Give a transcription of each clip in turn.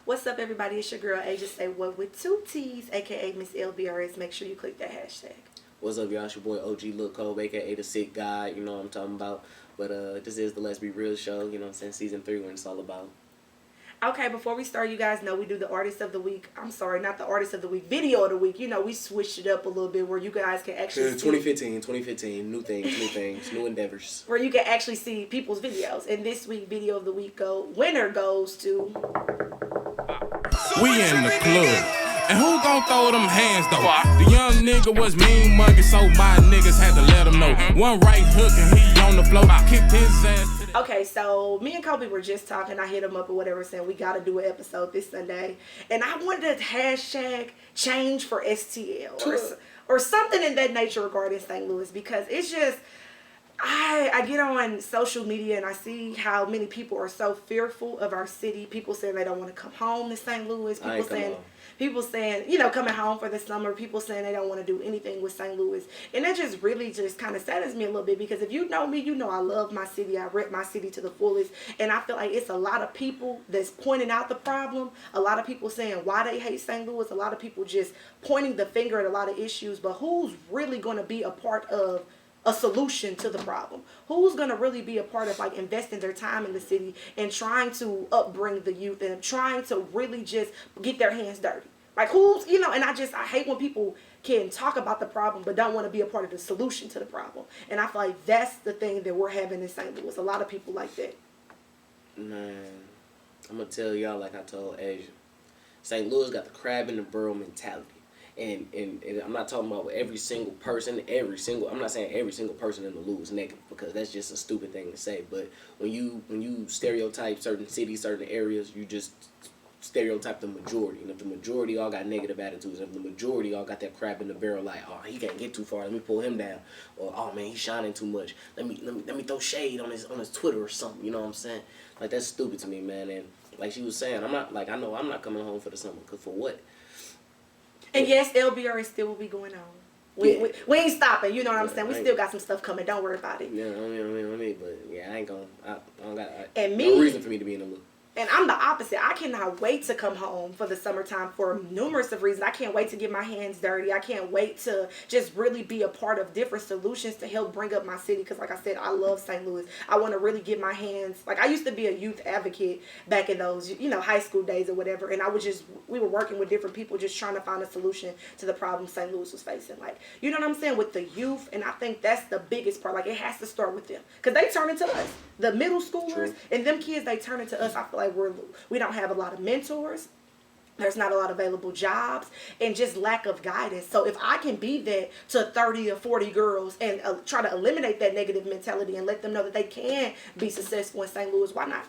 What's up, everybody? It's your girl, Asia Say What with two T's, aka Miss LBRS. Make sure you click that hashtag. What's up, y'all? It's your boy OG Lil Cole, aka the Sick Guy. You know what I'm talking about. But this is the Let's Be Real show. You know what I'm saying? Season 3, when it's all about. Okay, before we start, you guys know we do the Artist of the Week. I'm sorry, not the Artist of the Week, Video of the Week. You know, we switched it up a little bit where you guys can actually see. 2015, new things, new endeavors. Where you can actually see people's videos. And this week, Video of the Week winner goes to... We in the club. And who gon' throw them hands though? The young nigga was mean mugging, so my niggas had to let him know. One right hook and he on the floor, kicked his ass to the... Okay, so me and Kobe were just talking. I hit him up or whatever, saying we gotta do an episode this Sunday. And I wanted to hashtag change for STL or something in that nature regarding St. Louis, because it's just... I get on social media and I see how many people are so fearful of our city. People saying they don't want to come home to St. Louis. People saying, you know, coming home for the summer. People saying they don't want to do anything with St. Louis. And that just really just kind of saddens me a little bit, because if you know me, you know I love my city. I rep my city to the fullest. And I feel like it's a lot of people that's pointing out the problem. A lot of people saying why they hate St. Louis. A lot of people just pointing the finger at a lot of issues. But who's really going to be a part of a solution to the problem? Who's going to really be a part of like investing their time in the city and trying to upbring the youth and trying to really just get their hands dirty? Like who's, you know, and I hate when people can talk about the problem but don't want to be a part of the solution to the problem. And I feel like that's the thing that we're having in St. Louis. A lot of people like that. Man, I'm going to tell y'all like I told Asia. St. Louis got the crab in the barrel mentality. And I'm not talking about every single person, I'm not saying every single person in the Lou is negative, because that's just a stupid thing to say. But when you stereotype certain cities, certain areas, you just stereotype the majority. And if the majority all got negative attitudes, if the majority all got that crab in the barrel, like, oh, he can't get too far, let me pull him down, or oh man, he's shining too much, let me throw shade on his Twitter or something, you know what I'm saying? Like, that's stupid to me, man. And like she was saying, I know I'm not coming home for the summer, because for what? And yes, LBRS still will be going on. We ain't stopping, you know what I'm saying? We still got some stuff coming. Don't worry about it. Yeah, I mean, but yeah, I don't got and no reason for me to be in the loop. And I'm the opposite. I cannot wait to come home for the summertime for numerous of reasons. I can't wait to get my hands dirty. I can't wait to just really be a part of different solutions to help bring up my city. Because like I said, I love St. Louis. I want to really get my hands. Like I used to be a youth advocate back in those, you know, high school days or whatever. And we were working with different people just trying to find a solution to the problem St. Louis was facing. Like, you know what I'm saying? With the youth. And I think that's the biggest part. Like it has to start with them. Because they turn into us. The middle schoolers. True. And them kids, they turn into us. I feel like we don't have a lot of mentors. There's not a lot of available jobs, and just lack of guidance. So if I can be that to 30 or 40 girls and try to eliminate that negative mentality and let them know that they can be successful in St. Louis, why not?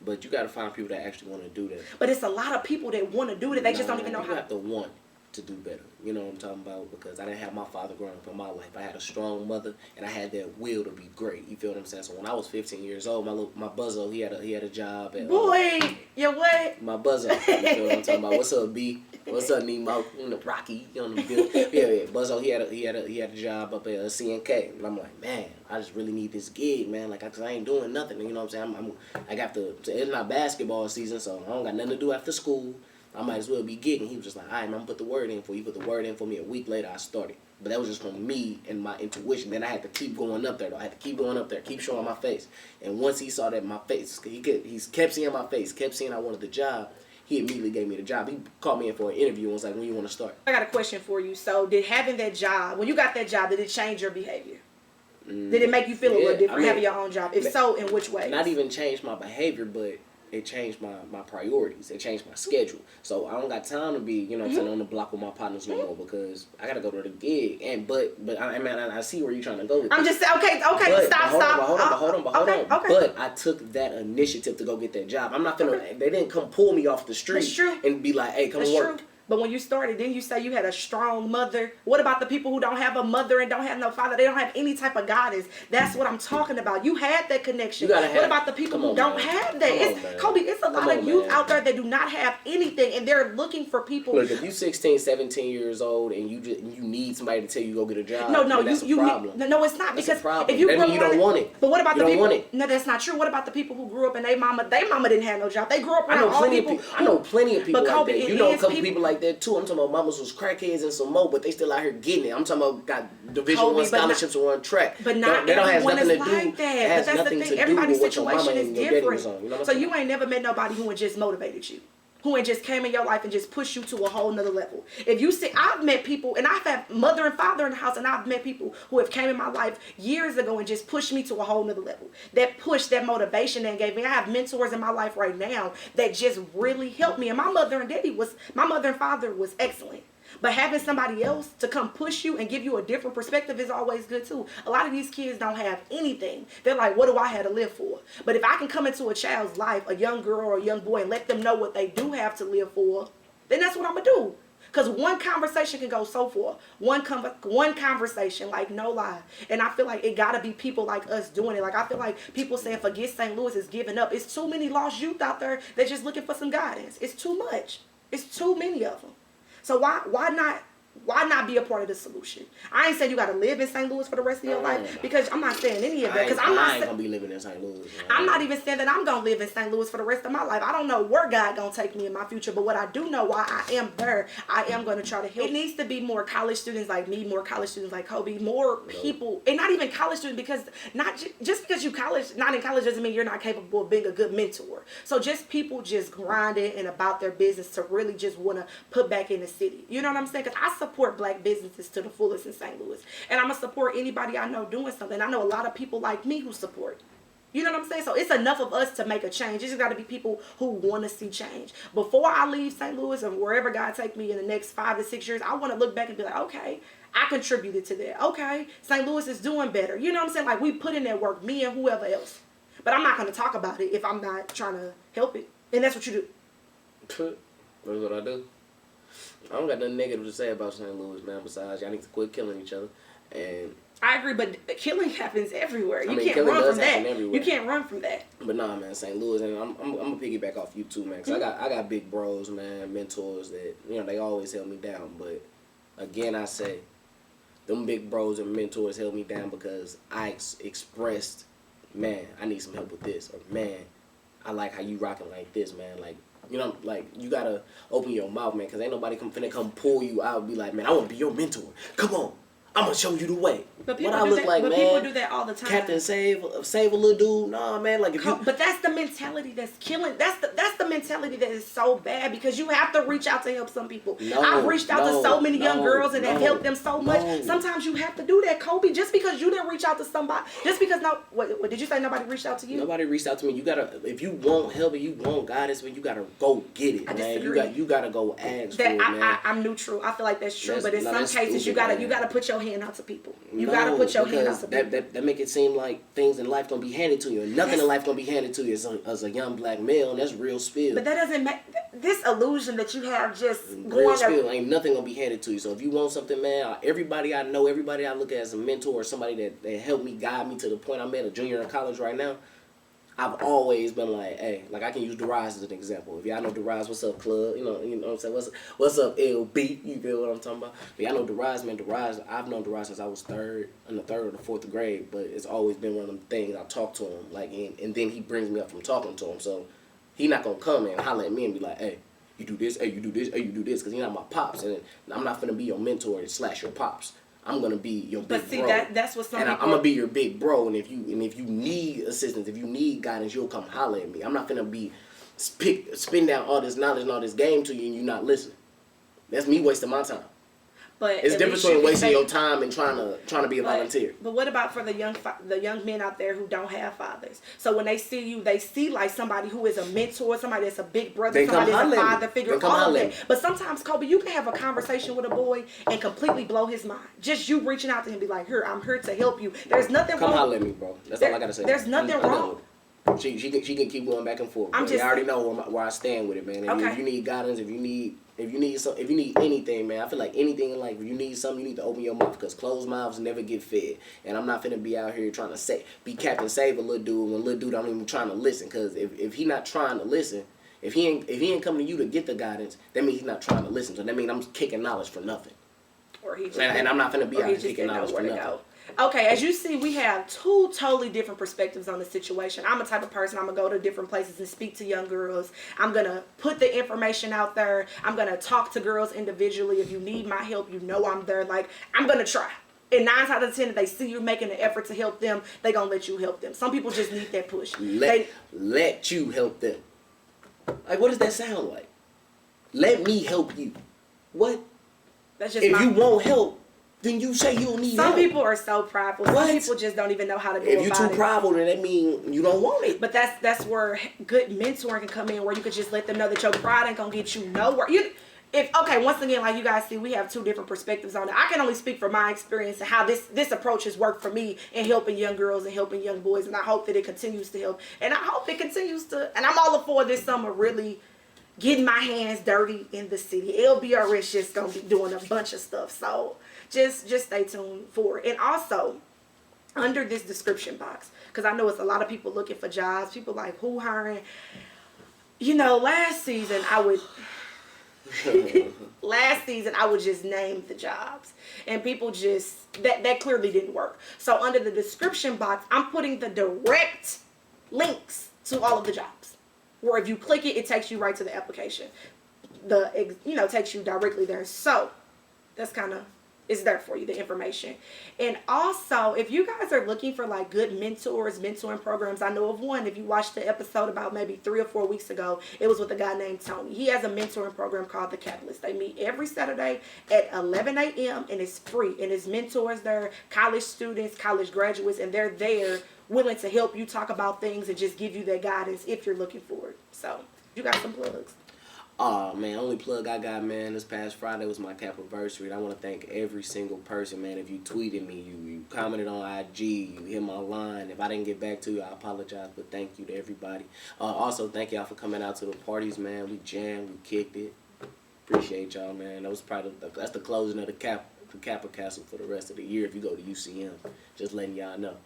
But you got to find people that actually want to do that. But it's a lot of people that want to do it. They just don't even know how. You have to want to do better. You know what I'm talking about? Because I didn't have my father growing up in my life. I had a strong mother, and I had that will to be great. You feel what I'm saying? So when I was 15 years old, my buzzo, he had a job at you what? My buzzo. You feel what I'm talking about? What's up, B? What's up, Nemo? You know, Rocky. You know the deal. Yeah. Buzzo, he had a job up at CNK, and I'm like, man, I just really need this gig, man. Like, cause I ain't doing nothing. You know what I'm saying? I got it's not basketball season, so I don't got nothing to do after school. I might as well be gigging. He was just like, all right, man, I'm going to put the word in for you. He put the word in for me. A week later, I started. But that was just from me and my intuition. Then I had to keep going up there, though. I had to keep going up there, keep showing my face. And once he saw that my face, he kept seeing my face, kept seeing I wanted the job, he immediately gave me the job. He called me in for an interview and was like, when you want to start? I got a question for you. So did having that job, when you got that job, did it change your behavior? Did it make you feel a little different having your own job? If so, in which way? Not even change my behavior, but it changed my priorities. It changed my schedule. So I don't got time to be, you know what I'm saying, on the block with my partners no more, because I got to go to the gig. But I see where you're trying to go with I'm this. just saying, okay, stop. Hold on. Okay. But I took that initiative to go get that job. I'm not finna, they didn't come pull me off the street and be like, hey, come work. But when you started, then you say you had a strong mother. What about the people who don't have a mother and don't have no father? They don't have any type of guidance. That's what I'm talking about. You had that connection. What about the people who don't have that? Kobe, it's a lot of youth out there that do not have anything, and they're looking for people. Look, if you 16, 17 years old and you need somebody to tell you go get a job, that's a problem. No, it's not. That's because a problem. if you don't want it. But what about the people? No, that's not true. What about the people who grew up and their mama didn't have no job? They grew up around all people. I know plenty of people but Kobe, like that. You know a couple people like that too. I'm talking about mamas who's crackheads and some more, but they still out here getting it. I'm talking about got Division I scholarships and one track. But not everyone is like that. But that's the thing. Everybody's situation is different. So you ain't never met nobody who would just motivated you. Who had just came in your life and just pushed you to a whole nother level. If you see, I've met people, and I've had mother and father in the house, and I've met people who have came in my life years ago and just pushed me to a whole nother level. That push, that motivation that gave me. I have mentors in my life right now that just really helped me. And my mother and father was excellent. But having somebody else to come push you and give you a different perspective is always good too. A lot of these kids don't have anything. They're like, what do I have to live for? But if I can come into a child's life, a young girl or a young boy, and let them know what they do have to live for, then that's what I'm going to do. Because one conversation can go so far. One conversation, like no lie. And I feel like it got to be people like us doing it. Like I feel like people saying forget St. Louis is giving up. It's too many lost youth out there that's just looking for some guidance. It's too much. It's too many of them. So why not be a part of the solution? I ain't saying you got to live in St. Louis for the rest of your life, because I'm not saying any of that. Because I ain't gonna be living in St. Louis. I'm not even saying that I'm gonna live in St. Louis for the rest of my life. I don't know where God gonna take me in my future, but what I do know, why I am there, I am gonna try to help. It needs to be more college students like me, more college students like Kobe, more people, and not even college students, because just because you not in college doesn't mean you're not capable of being a good mentor. So just people just grinding and about their business to really just want to put back in the city. You know what I'm saying? Because I support black businesses to the fullest in St. Louis. And I'm going to support anybody I know doing something. I know a lot of people like me who support. You know what I'm saying? So it's enough of us to make a change. It's just got to be people who want to see change. Before I leave St. Louis and wherever God take me in the next 5 to 6 years, I want to look back and be like, okay, I contributed to that. Okay, St. Louis is doing better. You know what I'm saying? Like we put in that work, me and whoever else. But I'm not going to talk about it if I'm not trying to help it. And that's what you do. That's what I do. I don't got nothing negative to say about St. Louis, man, besides y'all need to quit killing each other. And I agree, but killing happens everywhere. You can't run from that. You can't run from that. But nah, man, St. Louis, and I'm gonna piggyback off you too, man, because I got big bros, man, mentors that, you know, they always held me down. But again, I say, them big bros and mentors held me down because I expressed, man, I need some help with this, or man, I like how you rocking like this, man, like. You know, like, you gotta open your mouth, man, because ain't nobody finna come pull you out and be like, man, I want to be your mentor. Come on. I'm going to show you the way. But people people do that all the time. Captain Save a little dude. Nah, man, like if you... But that's the mentality that's killing. That's the mentality that is so bad, because you have to reach out to help some people. I've reached out to so many young girls and have helped them so much. Sometimes you have to do that, Kobe. Just because you didn't reach out to somebody, just because what did you say? Nobody reached out to you? Nobody reached out to me. You gotta, if you want help and you want guidance, man, you gotta go get it, man. You gotta go ask for it, man. I'm neutral. I feel like that's true, but in some cases you gotta put your hand out to people. You gotta put your hand out to people. That make it seem like things in life gonna be handed to you, and nothing in life gonna be handed to you as a young black male, and that's real spill. But that doesn't make this illusion that you have just real spill. Ain't nothing gonna be handed to you. So if you want something, man, everybody I know, everybody I look at as a mentor, or somebody that helped me, guide me to the point I'm at, a junior in college right now, I've always been like, hey, like I can use Derise as an example. If y'all know Derise, what's up, club? You know what I'm saying? What's up, LB? You feel what I'm talking about? But y'all know Derise, man. Derise, I've known Derise since I was in the third or the fourth grade, but it's always been one of them things. I talk to him, like, and then he brings me up from talking to him. So he not gonna come and holler at me and be like, hey, you do this, hey, you do this, hey, you do this, because he's not my pops, and I'm not finna be your mentor / your pops. I'm gonna be your big bro. But see, that's what some people... And I'm gonna be your big bro, and if you need assistance, if you need guidance, you'll come holler at me. I'm not gonna be spin down all this knowledge and all this game to you and you not listen. That's me wasting my time. But it's different between wasting your time and trying to be a volunteer. But what about for the young men out there who don't have fathers? So when they see you, they see like somebody who is a mentor, somebody that's a big brother, somebody that's a father figure, all of that. But sometimes, Kobe, you can have a conversation with a boy and completely blow his mind. Just you reaching out to him, be like, "Here, I'm here to help you." There's nothing wrong. Come holler at me, bro. That's all I gotta say. There's nothing wrong. She can keep going back and forth. I already know where I stand with it, man. If you need guidance, if you need anything, man, I feel like anything in life, if you need something, you need to open your mouth, because closed mouths never get fed. And I'm not finna be out here trying to be Captain Save a little dude when little dude don't even trying to listen. Because if he not trying to listen, if he ain't coming to you to get the guidance, that means he's not trying to listen. So that means I'm kicking knowledge for nothing. Or he just and I'm not finna be out here kicking knowledge for nothing. Okay, as you see, we have two totally different perspectives on the situation. I'm a type of person, I'm going to go to different places and speak to young girls. I'm going to put the information out there. I'm going to talk to girls individually. If you need my help, you know I'm there. Like, I'm going to try. And 9 out of 10, if they see you making an effort to help them, they going to let you help them. Some people just need that push. Let you help them. Like, what does that sound like? Let me help you. What? That's just if you won't help, then you say you don't need help. Some people are so prideful. Some people just don't even know how to do it. If you're too prideful, then that means you don't want it. But that's where good mentoring can come in, where you could just let them know that your pride ain't gonna get you nowhere. Once again, like you guys see, we have two different perspectives on it. I can only speak from my experience and how this approach has worked for me in helping young girls and helping young boys, and I hope that it continues to help. And I hope it continues to. And I'm all for this summer really getting my hands dirty in the city. LBRS just gonna be doing a bunch of stuff, so just stay tuned for it. And also, under this description box, because I know it's a lot of people looking for jobs, people like, who hiring? Last season I would just name the jobs, and people just that clearly didn't work. So under the description box, I'm putting the direct links to all of the jobs, where if you click it, it takes you right to the application. Takes you directly there. So that's it's there for you, the information. And also, if you guys are looking for like good mentoring programs, I know of one. If you watched the episode about maybe 3 or 4 weeks ago, it was with a guy named Tony. He has a mentoring program called The Catalyst. They meet every Saturday at 11 a.m. and it's free. And his mentors there, college students, college graduates, and they're there willing to help you talk about things and just give you that guidance if you're looking for it. So, you got some plugs. Oh, man, only plug I got, man, this past Friday was my Capiversary. I want to thank every single person, man. If you tweeted me, you commented on IG, you hit my line. If I didn't get back to you, I apologize, but thank you to everybody. Also, thank y'all for coming out to the parties, man. We jammed, we kicked it. Appreciate y'all, man. That's the closing of the Kappa Castle for the rest of the year if you go to UCM. Just letting y'all know.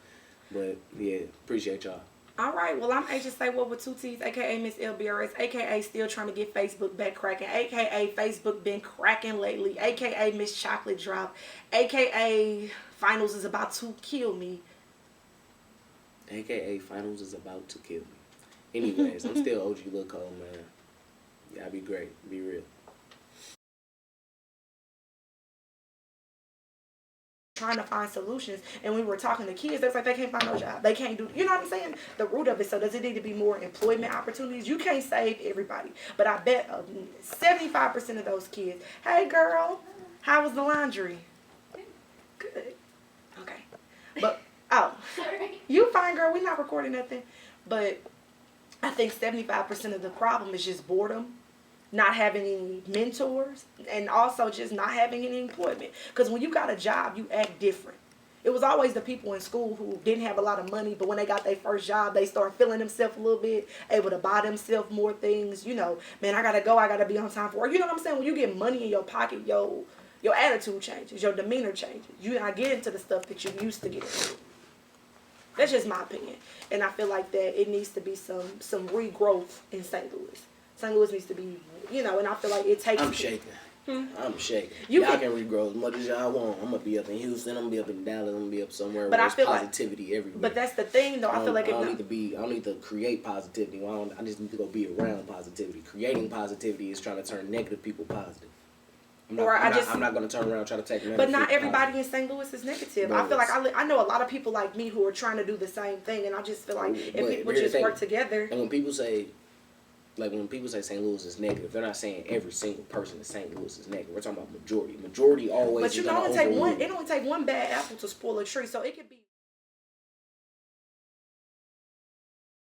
But, yeah, appreciate y'all. All right, well, I'm Agent Say What with 2 T's, a.k.a. Miss LBRS, a.k.a. still trying to get Facebook back cracking, a.k.a. Facebook been cracking lately, a.k.a. Miss Chocolate Drop, a.k.a. Finals is about to kill me. A.k.a. Finals is about to kill me. Anyways, I'm still OG Lil Cole, man. Y'all be great. Be real. Trying to find solutions, and when we were talking to kids, they're like, they can't find no job, they can't do, you know what I'm saying, the root of it. So does it need to be more employment opportunities? You can't save everybody, but I bet 75% of those kids, hey girl, how was the laundry? Good. Okay. But you fine, girl, we're not recording nothing. But I think 75% of the problem is just boredom, not having any mentors, and also just not having any employment. Because when you got a job, you act different. It was always the people in school who didn't have a lot of money, but when they got their first job, they start feeling themselves a little bit, able to buy themselves more things. Man, I gotta go, I gotta be on time for work. You know what I'm saying? When you get money in your pocket, your attitude changes, your demeanor changes. You not get into the stuff that you used to get into. That's just my opinion. And I feel like that it needs to be some regrowth in St. Louis. St. Louis needs to be, and I feel like it takes... I'm shaking. I'm shaking. Y'all can regrow as much as y'all want. I'm going to be up in Houston. I'm going to be up in Dallas. I'm going to be up somewhere where there's positivity everywhere. But that's the thing, though. I feel like... I don't need to create positivity. I just need to go be around positivity. Creating positivity is trying to turn negative people positive. I'm not going to turn around and try to take negative. But not everybody in St. Louis is negative. I feel like I know a lot of people like me who are trying to do the same thing, and I just feel like if people just work together... And when people say St. Louis is negative, they're not saying every single person in St. Louis is negative. We're talking about majority. Majority always. But it only take one bad apple to spoil a tree, so it could be.